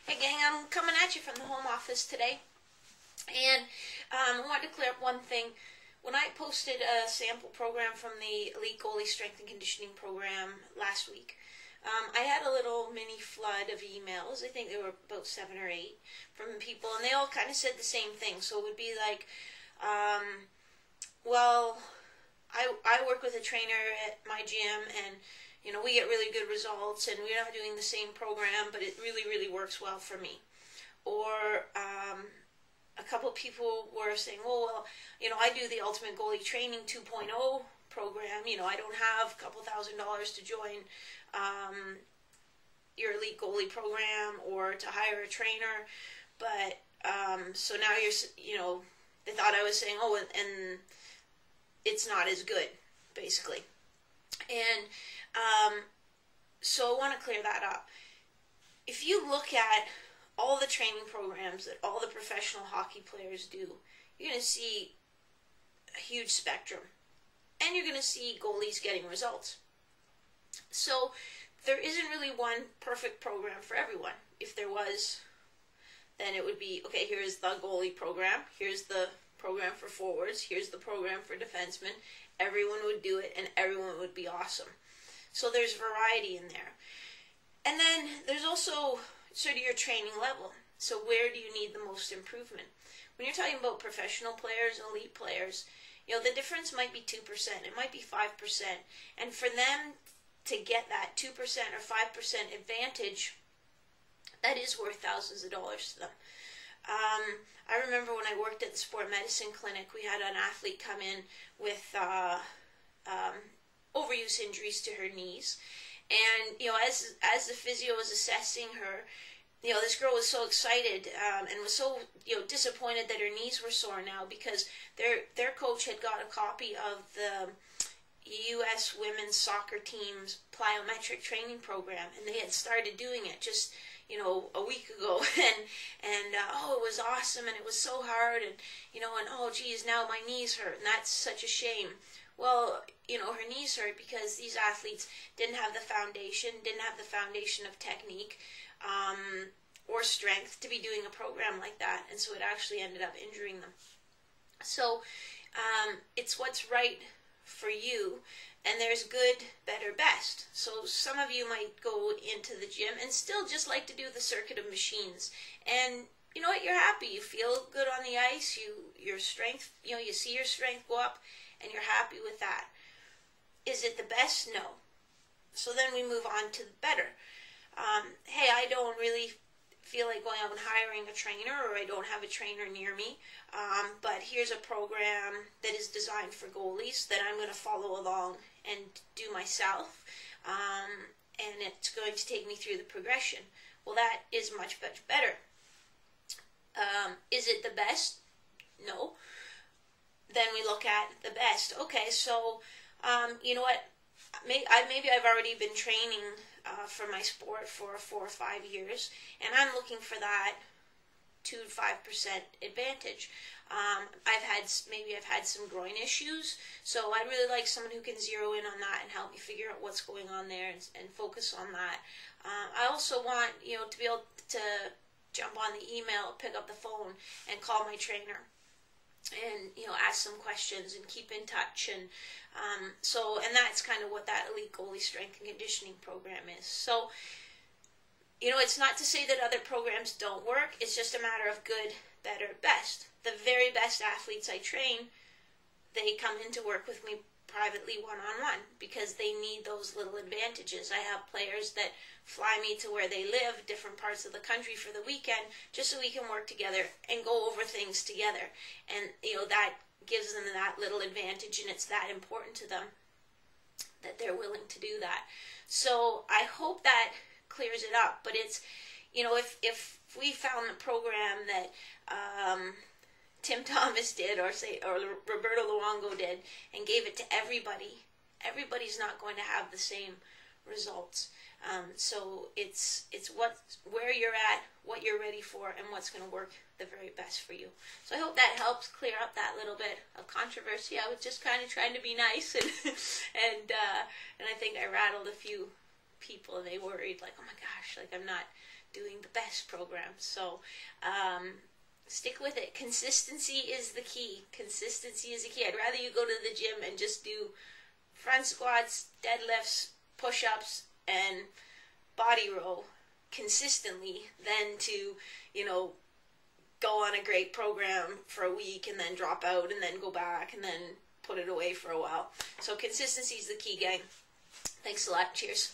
Hey gang, I'm coming at you from the home office today, and I wanted to clear up one thing. When I posted a sample program from the Elite Goalie Strength and Conditioning Program last week, I had a little mini flood of emails. I think there were about 7 or 8 from people, and they all kind of said the same thing. So it would be like, well, I work with a trainer at my gym, and we get really good results, and we're not doing the same program, but it really, really works well for me. Or a couple of people were saying, well, I do the Ultimate Goalie Training 2.0 program. I don't have a couple $1,000s to join your Elite Goalie program or to hire a trainer. But so now they thought I was saying, oh, and it's not as good, basically. And so I want to clear that up. If you look at all the training programs that all the professional hockey players do, you're going to see a huge spectrum. And you're going to see goalies getting results. So there isn't really one perfect program for everyone. If there was, then it would be, okay, here's the goalie program, here's the program for forwards, here's the program for defensemen. Everyone would do it, and everyone would be awesome. So there's variety in there. And then there's also sort of your training level. So where do you need the most improvement? When you're talking about professional players and elite players, the difference might be 2%. It might be 5%. And for them to get that 2% or 5% advantage, that is worth thousands of dollars to them. I remember when I worked at the sport medicine clinic, we had an athlete come in with overuse injuries to her knees. And, as the physio was assessing her, this girl was so excited and was so, disappointed that her knees were sore now because their coach had got a copy of the U.S. women's soccer team's plyometric training program, and they had started doing it just a week ago, and oh, it was awesome, and it was so hard, and oh geez, now my knees hurt, and that's such a shame. Well, her knees hurt because these athletes didn't have the foundation of technique or strength to be doing a program like that, and so it actually ended up injuring them. So it's what's right for you. And there's good, better, best. So some of you might go into the gym and still just like to do the circuit of machines. And you know what? You're happy. You feel good on the ice. Your strength, you see your strength go up, and you're happy with that. Is it the best? No. So then we move on to the better. Hey, I don't really feel like going out and hiring a trainer, or I don't have a trainer near me, but here's a program that is designed for goalies that I'm going to follow along and do myself, and it's going to take me through the progression. Well, that is much, much better. Is it the best? No. Then we look at the best. Okay, so you know what? Maybe I've already been training for my sport for 4 or 5 years, and I'm looking for that 2 to 5% advantage. I've had some groin issues, so I'd really like someone who can zero in on that and help me figure out what's going on there and focus on that. I also want to be able to jump on the email, pick up the phone, and call my trainer, and ask some questions and keep in touch, and that's kind of what that Elite Goalie Strength and Conditioning program is. So it's not to say that other programs don't work. It's just a matter of good, better, best. The very best athletes I train, they come in to work with me privately one-on-one because they need those little advantages. I have players that fly me to where they live, different parts of the country for the weekend, just so we can work together and go over things together. And that gives them that little advantage, and it's that important to them that they're willing to do that. So I hope that clears it up. But it's, if we found the program that Tim Thomas did, or Roberto Luongo did, and gave it to everybody, everybody's not going to have the same results. So it's where you're at, what you're ready for, and what's going to work the very best for you. So I hope that helps clear up that little bit of controversy. I was just kind of trying to be nice, and and I think I rattled a few people, and they worried, like, oh my gosh, like I'm not doing the best program. So stick with it. Consistency is the key. Consistency is the key. I'd rather you go to the gym and just do front squats, deadlifts, push-ups, and body row consistently than to, go on a great program for a week and then drop out and then go back and then put it away for a while. So consistency is the key, gang. Thanks a lot. Cheers.